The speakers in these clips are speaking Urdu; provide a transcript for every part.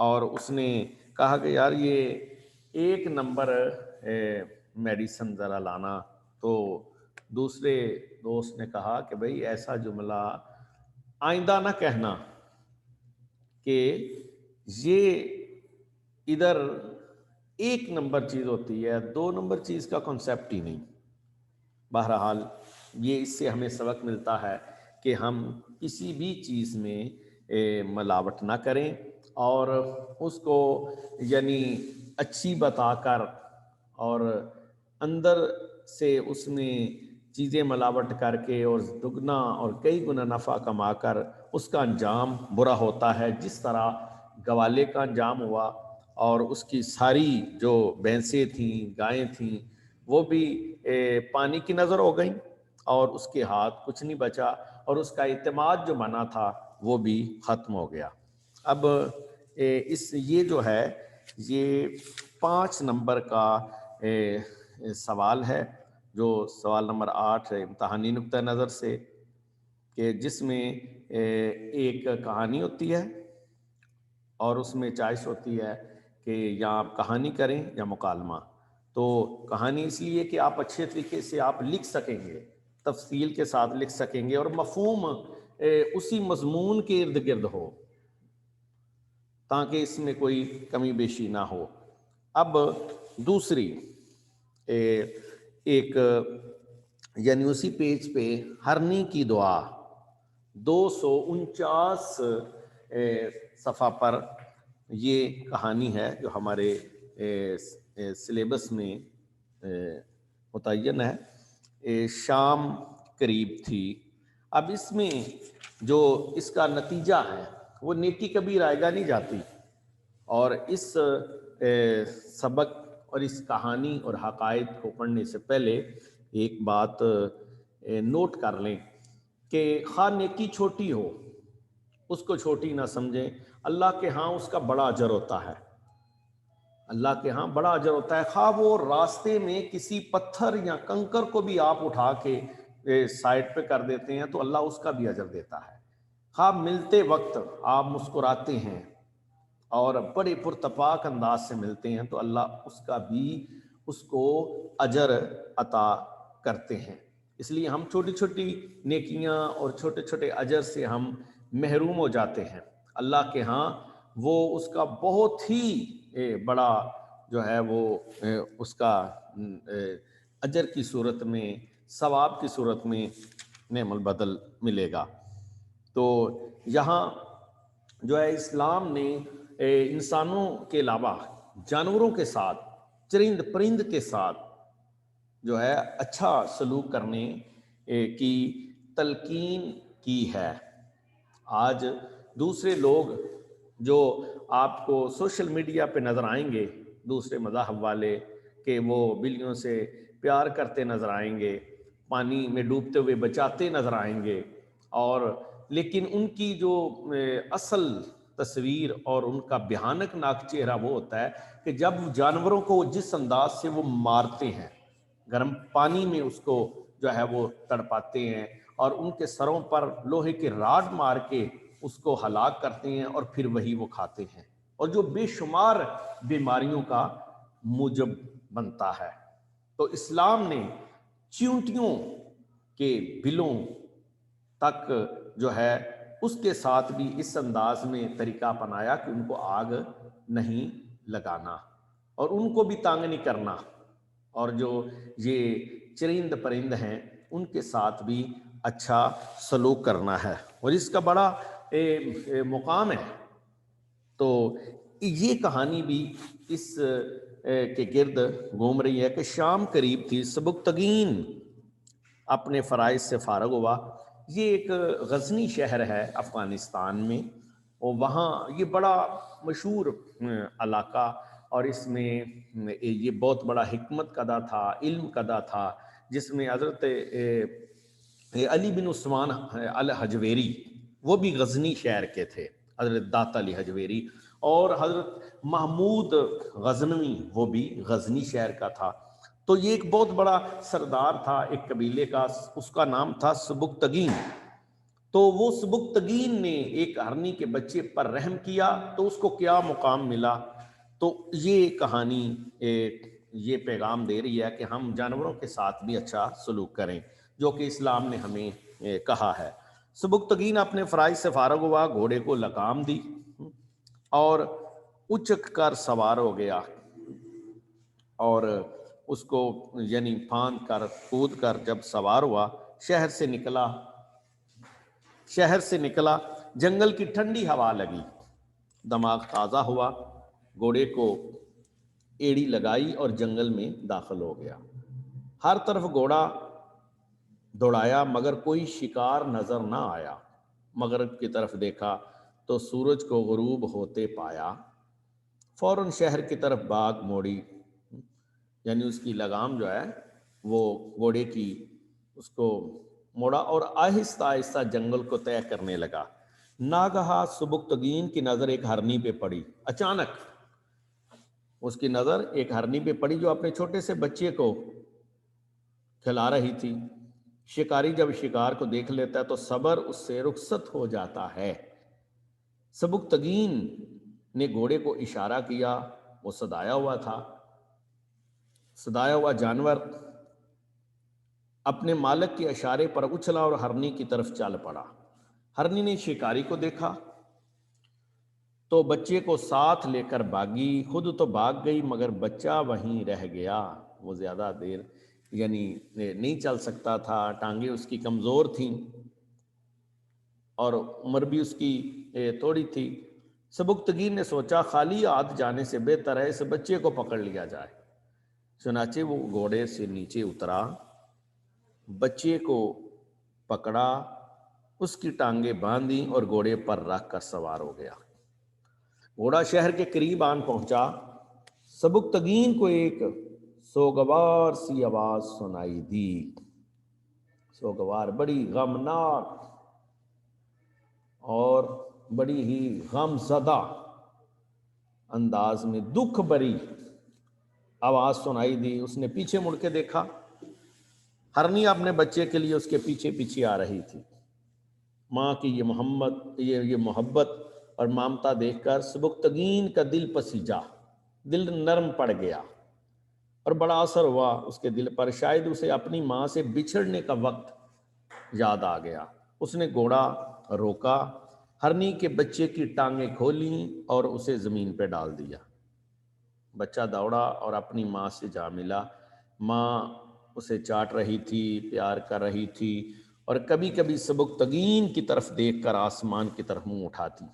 اور اس نے کہا کہ یار یہ 1 نمبر میڈیسن ذرا لانا. تو دوسرے دوست نے کہا کہ بھئی ایسا جملہ آئندہ نہ کہنا کہ یہ ادھر 1 نمبر چیز ہوتی ہے، 2 نمبر چیز کا کنسیپٹ ہی نہیں. بہرحال یہ اس سے ہمیں سبق ملتا ہے کہ ہم کسی بھی چیز میں ملاوٹ نہ کریں، اور اس کو یعنی اچھی بتا کر اور اندر سے اس میں چیزیں ملاوٹ کر کے اور دگنا اور کئی گنا نفع کما کر اس کا انجام برا ہوتا ہے. جس طرح گوالے کا انجام ہوا اور اس کی ساری جو بھینسیں تھیں، گائیں تھیں، وہ بھی پانی کی نظر ہو گئیں اور اس کے ہاتھ کچھ نہیں بچا، اور اس کا اعتماد جو بنا تھا وہ بھی ختم ہو گیا. اب یہ جو ہے یہ 5 نمبر کا سوال ہے، جو سوال نمبر 8 ہے امتحانی نقطہ نظر سے، کہ جس میں ایک کہانی ہوتی ہے اور اس میں چوائس ہوتی ہے کہ یا آپ کہانی کریں یا مکالمہ. تو کہانی اس لیے کہ آپ اچھے طریقے سے آپ لکھ سکیں گے، تفصیل کے ساتھ لکھ سکیں گے، اور مفہوم اسی مضمون کے ارد گرد ہو تاکہ اس میں کوئی کمی بیشی نہ ہو. اب دوسری ایک یعنی اسی پیج پہ ہرنی کی دعا 249 صفحہ پر یہ کہانی ہے جو ہمارے سلیبس میں متعین ہے. شام قریب تھی. اب اس میں جو اس کا نتیجہ ہے وہ نیکی کبھی رائے گا نہیں جاتی، اور اس سبق اور اس کہانی اور حقائق کو پڑھنے سے پہلے ایک بات نوٹ کر لیں کہ خواہ نیکی چھوٹی ہو اس کو چھوٹی نہ سمجھیں، اللہ کے ہاں اس کا بڑا اجر ہوتا ہے. اللہ کے ہاں بڑا اجر ہوتا ہے. خواہ وہ راستے میں کسی پتھر یا کنکر کو بھی آپ اٹھا کے سائڈ پہ کر دیتے ہیں تو اللہ اس کا بھی اجر دیتا ہے. خواہ ملتے وقت آپ مسکراتے ہیں اور بڑے پرتپاک انداز سے ملتے ہیں تو اللہ اس کا بھی اس کو اجر عطا کرتے ہیں. اس لیے ہم چھوٹی چھوٹی نیکیاں اور چھوٹے چھوٹے اجر سے ہم محروم ہو جاتے ہیں. اللہ کے ہاں وہ اس کا بہت ہی بڑا جو ہے وہ اس کا اجر کی صورت میں، ثواب کی صورت میں نعم البدل ملے گا. تو یہاں جو ہے اسلام نے انسانوں کے علاوہ جانوروں کے ساتھ، چرند پرند کے ساتھ جو ہے اچھا سلوک کرنے کی تلقین کی ہے. آج دوسرے لوگ جو آپ کو سوشل میڈیا پہ نظر آئیں گے، دوسرے مذاہب والے، کہ وہ بلیوں سے پیار کرتے نظر آئیں گے، پانی میں ڈوبتے ہوئے بچاتے نظر آئیں گے، اور لیکن ان کی جو اصل تصویر اور ان کا بھیانک ناک چہرہ وہ ہوتا ہے کہ جب جانوروں کو جس انداز سے وہ مارتے ہیں، گرم پانی میں اس کو جو ہے وہ تڑپاتے ہیں اور ان کے سروں پر لوہے کے راڈ مار کے اس کو ہلاک کرتے ہیں اور پھر وہی وہ کھاتے ہیں، اور جو بے شمار بیماریوں کا موجب بنتا ہے. تو اسلام نے چیونٹیوں کے بلوں تک جو ہے اس کے ساتھ بھی اس انداز میں طریقہ اپنایا کہ ان کو آگ نہیں لگانا اور ان کو بھی تانگ نہیں کرنا، اور جو یہ چرند پرند ہیں ان کے ساتھ بھی اچھا سلوک کرنا ہے، اور اس کا بڑا مقام ہے. تو یہ کہانی بھی اس کے گرد گھوم رہی ہے کہ شام قریب تھی، سبکتگین اپنے فرائض سے فارغ ہوا. یہ ایک غزنی شہر ہے افغانستان میں، اور وہاں یہ بڑا مشہور علاقہ، اور اس میں یہ بہت بڑا حکمت قدہ تھا، علم قدہ تھا، جس میں حضرت علی بن عثمان الحجویری وہ بھی غزنی شہر کے تھے، حضرت داتا علی حجویری، اور حضرت محمود غزنوی وہ بھی غزنی شہر کا تھا. تو یہ ایک بہت بڑا سردار تھا ایک قبیلے کا، اس کا نام تھا سبکتگین. تو وہ سبکتگین نے ایک ہرنی کے بچے پر رحم کیا تو اس کو کیا مقام ملا. تو یہ کہانی یہ پیغام دے رہی ہے کہ ہم جانوروں کے ساتھ بھی اچھا سلوک کریں، جو کہ اسلام نے ہمیں کہا ہے. سبکتگین اپنے فرائض سے فارغ ہوا، گھوڑے کو لگام دی اور اچک کر سوار ہو گیا، اور اس کو یعنی پھاند کر کود کر جب سوار ہوا، شہر سے نکلا، جنگل کی ٹھنڈی ہوا لگی، دماغ تازہ ہوا، گھوڑے کو ایڑی لگائی اور جنگل میں داخل ہو گیا. ہر طرف گھوڑا دوڑایا مگر کوئی شکار نظر نہ آیا. مغرب کی طرف دیکھا تو سورج کو غروب ہوتے پایا. فوراً شہر کی طرف بھاگ موڑی، یعنی اس کی لگام جو ہے وہ گھوڑے کی اس کو موڑا اور آہستہ آہستہ جنگل کو طے کرنے لگا. ناگہا سبکتگین کی نظر ایک ہرنی پہ پڑی. اچانک اس کی نظر ایک ہرنی پہ پڑی جو اپنے چھوٹے سے بچے کو کھلا رہی تھی. شکاری جب شکار کو دیکھ لیتا ہے تو صبر اس سے رخصت ہو جاتا ہے. سبکتگین نے گھوڑے کو اشارہ کیا، وہ صدایا ہوا تھا. صدایا ہوا جانور اپنے مالک کے اشارے پر اچھلا اور ہرنی کی طرف چل پڑا. ہرنی نے شکاری کو دیکھا تو بچے کو ساتھ لے کر بھاگی. خود تو بھاگ گئی مگر بچہ وہیں رہ گیا. وہ زیادہ دیر یعنی نہیں چل سکتا تھا، ٹانگیں اس کی کمزور تھیں اور عمر بھی اس کی تھوڑی تھی. سبکتگین نے سوچا خالی ہاتھ جانے سے بہتر ہے اس بچے کو پکڑ لیا جائے. چنانچہ وہ گھوڑے سے نیچے اترا، بچے کو پکڑا، اس کی ٹانگیں باندھی اور گھوڑے پر رکھ کر سوار ہو گیا. گھوڑا شہر کے قریب آن پہنچا. سبکتگین کو ایک سوگوار سی آواز سنائی دی. سوگوار بڑی غمناک اور بڑی ہی غم زدہ انداز میں دکھ بری آواز سنائی دی. اس نے پیچھے مڑ کے دیکھا، ہرنی اپنے بچے کے لیے اس کے پیچھے پیچھے آ رہی تھی. ماں کی یہ محبت اور مامتا دیکھ کر سبکتگین کا دل پسیجا، دل نرم پڑ گیا اور بڑا اثر ہوا اس کے دل پر. شاید اسے اپنی ماں سے بچھڑنے کا وقت یاد آ گیا. اس نے گھوڑا روکا، ہرنی کے بچے کی ٹانگیں کھولیں اور اسے زمین پہ ڈال دیا. بچہ دوڑا اور اپنی ماں سے جا ملا. ماں اسے چاٹ رہی تھی، پیار کر رہی تھی اور کبھی کبھی سبکتگین کی طرف دیکھ کر آسمان کی طرف منہ اٹھاتی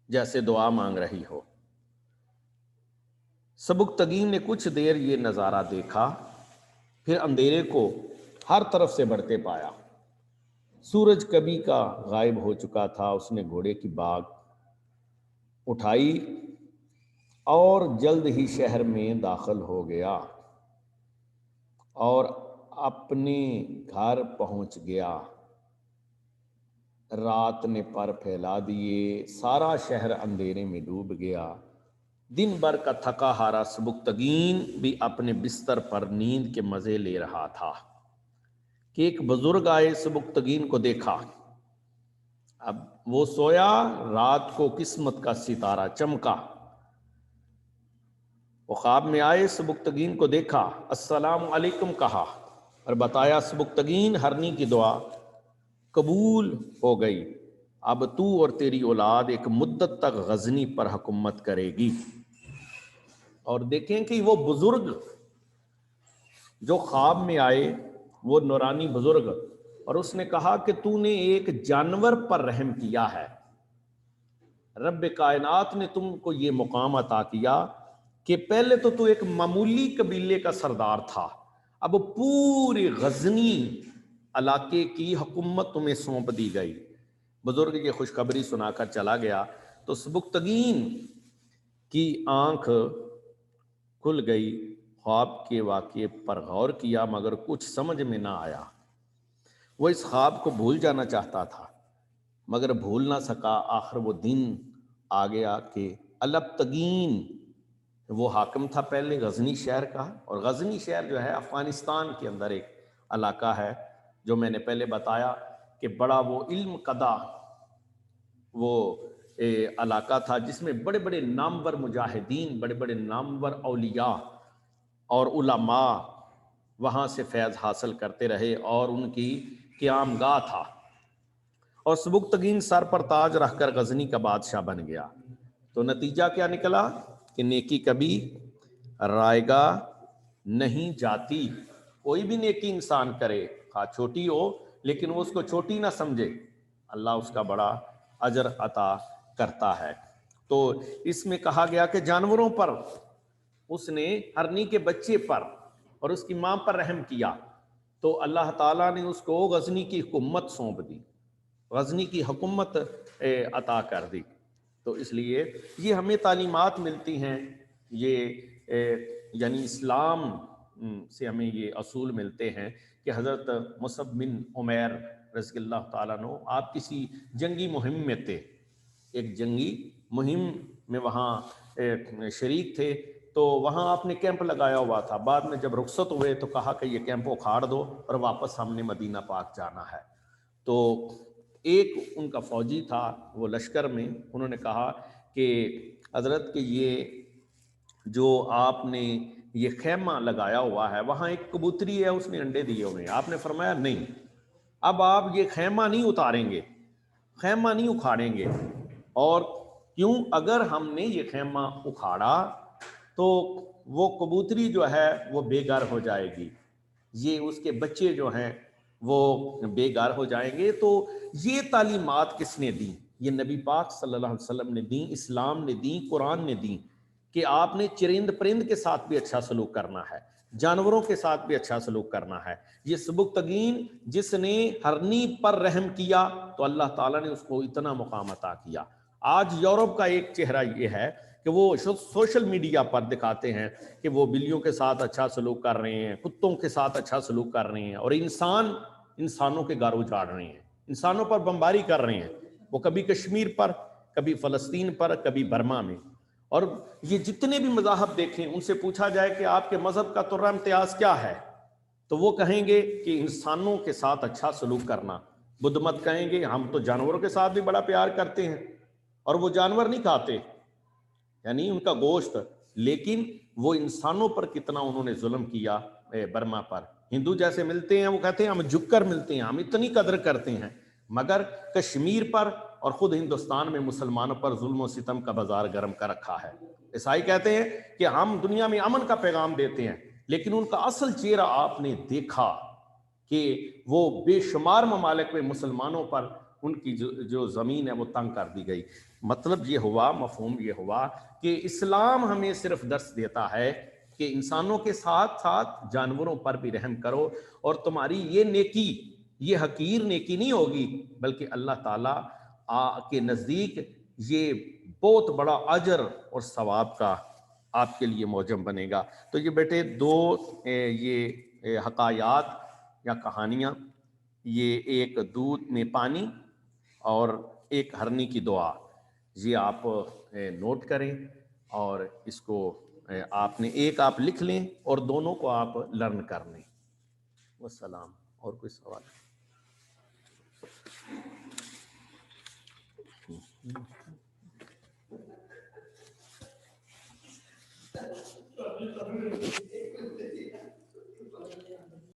جیسے دعا مانگ رہی ہو. سبکتگین نے کچھ دیر یہ نظارہ دیکھا، پھر اندھیرے کو ہر طرف سے بڑھتے پایا. سورج کبھی کا غائب ہو چکا تھا. اس نے گھوڑے کی باگ اٹھائی اور جلد ہی شہر میں داخل ہو گیا اور اپنے گھر پہنچ گیا. رات نے پر پھیلا دیے، سارا شہر اندھیرے میں ڈوب گیا. دن بھر کا تھکا ہارا سبکتگین بھی اپنے بستر پر نیند کے مزے لے رہا تھا کہ ایک بزرگ آئے. سبکتگین کو دیکھا، اب وہ سویا، رات کو قسمت کا ستارہ چمکا. وہ خواب میں آئے، سبکتگین کو دیکھا، السلام علیکم کہا اور بتایا سبکتگین ہرنی کی دعا قبول ہو گئی. اب تو اور تیری اولاد ایک مدت تک غزنی پر حکومت کرے گی. اور دیکھیں کہ وہ بزرگ جو خواب میں آئے وہ نورانی بزرگ، اور اس نے کہا کہ تو نے ایک جانور پر رحم کیا ہے. رب کائنات نے تم کو یہ مقام عطا کیا کہ پہلے تو ایک معمولی قبیلے کا سردار تھا، اب پوری غزنی علاقے کی حکومت تمہیں سونپ دی گئی. بزرگ یہ خوشخبری سنا کر چلا گیا تو سبکتگین کی آنکھ کھل گئی. خواب کے واقعے پر غور کیا مگر کچھ سمجھ میں نہ آیا. وہ اس خواب کو بھول جانا چاہتا تھا مگر بھول نہ سکا. آخر وہ دن آ گیا کہ البتگین، وہ حاکم تھا پہلے غزنی شہر کا، اور غزنی شہر جو ہے افغانستان کے اندر ایک علاقہ ہے جو میں نے پہلے بتایا کہ بڑا وہ علم قدا وہ علاقہ تھا جس میں بڑے بڑے نامور مجاہدین، بڑے بڑے نامور اولیاء اور علماء وہاں سے فیض حاصل کرتے رہے، اور ان کی قیام گاہ تھا، اور سبکتگین سر پر تاج رکھ کر غزنی کا بادشاہ بن گیا۔ تو نتیجہ کیا نکلا کہ نیکی کبھی رائے گا نہیں جاتی۔ کوئی بھی نیکی انسان کرے، خواہ چھوٹی ہو، لیکن وہ اس کو چھوٹی نہ سمجھے، اللہ اس کا بڑا اجر عطا کرتا ہے۔ تو اس میں کہا گیا کہ جانوروں پر اس نے ہرنی کے بچے پر اور اس کی ماں پر رحم کیا، تو اللہ تعالیٰ نے اس کو غزنی کی حکومت سونپ دی، غزنی کی حکومت عطا کر دی۔ تو اس لیے یہ ہمیں تعلیمات ملتی ہیں، یہ یعنی اسلام سے ہمیں یہ اصول ملتے ہیں کہ حضرت مصعب بن عمیر رضی اللہ تعالیٰ عنہ آپ کسی جنگی مہم میں تھے، ایک جنگی مہم میں وہاں شریک تھے، تو وہاں آپ نے کیمپ لگایا ہوا تھا۔ بعد میں جب رخصت ہوئے تو کہا کہ یہ کیمپ اکھاڑ دو اور واپس ہم نے مدینہ پاک جانا ہے۔ تو ایک ان کا فوجی تھا، وہ لشکر میں، انہوں نے کہا کہ حضرت کہ یہ جو آپ نے یہ خیمہ لگایا ہوا ہے، وہاں ایک کبوتری ہے، اس نے انڈے دیے ہوئے ہیں۔ آپ نے فرمایا نہیں، اب آپ یہ خیمہ نہیں اتاریں گے، خیمہ نہیں اکھاڑیں گے۔ اور کیوں؟ اگر ہم نے یہ خیمہ اکھاڑا تو وہ کبوتری جو ہے وہ بے گھر ہو جائے گی، یہ اس کے بچے جو ہیں وہ بے گھر ہو جائیں گے۔ تو یہ تعلیمات کس نے دی؟ یہ نبی پاک صلی اللہ علیہ وسلم نے دی، اسلام نے دی، قرآن نے دی، کہ آپ نے چرند پرند کے ساتھ بھی اچھا سلوک کرنا ہے، جانوروں کے ساتھ بھی اچھا سلوک کرنا ہے۔ یہ سبکتگین جس نے ہرنی پر رحم کیا تو اللہ تعالیٰ نے اس کو اتنا مقام عطا کیا۔ آج یورپ کا ایک چہرہ یہ ہے کہ وہ سوشل میڈیا پر دکھاتے ہیں کہ وہ بلیوں کے ساتھ اچھا سلوک کر رہے ہیں، کتوں کے ساتھ اچھا سلوک کر رہے ہیں، اور انسانوں کے گھر اجاڑ رہے ہیں، انسانوں پر بمباری کر رہے ہیں، وہ کبھی کشمیر پر، کبھی فلسطین پر، کبھی برما میں۔ اور یہ جتنے بھی مذاہب دیکھیں، ان سے پوچھا جائے کہ آپ کے مذہب کا ترہ امتیاز کیا ہے، تو وہ کہیں گے کہ انسانوں کے ساتھ اچھا سلوک کرنا۔ بدھ مت کہیں گے ہم تو جانوروں کے ساتھ بھی بڑا پیار کرتے ہیں، اور وہ جانور نہیں کھاتے، یعنی ان کا گوشت، لیکن وہ انسانوں پر کتنا انہوں نے ظلم کیا۔ برما پر ہندو جیسے ملتے ہیں، وہ کہتے ہیں ہم جھک کر ملتے ہیں، ہم اتنی قدر کرتے ہیں، مگر کشمیر پر اور خود ہندوستان میں مسلمانوں پر ظلم و ستم کا بازار گرم کر رکھا ہے۔ عیسائی کہتے ہیں کہ ہم دنیا میں امن کا پیغام دیتے ہیں، لیکن ان کا اصل چہرہ آپ نے دیکھا کہ وہ بے شمار ممالک میں مسلمانوں پر ان کی جو زمین ہے وہ تنگ کر دی گئی۔ مطلب یہ ہوا، مفہوم یہ ہوا کہ اسلام ہمیں صرف درس دیتا ہے کہ انسانوں کے ساتھ ساتھ جانوروں پر بھی رحم کرو، اور تمہاری یہ نیکی، یہ حقیر نیکی نہیں ہوگی، بلکہ اللہ تعالیٰ کے نزدیک یہ بہت بڑا اجر اور ثواب کا آپ کے لیے موجب بنے گا۔ تو یہ بیٹے دو یہ حکایات یا کہانیاں، یہ ایک دودھ میں پانی اور ایک ہرنی کی دعا، یہ آپ نوٹ کریں، اور اس کو آپ نے ایک آپ لکھ لیں اور دونوں کو آپ لرن کر لیں۔ والسلام۔ اور کوئی سوال؟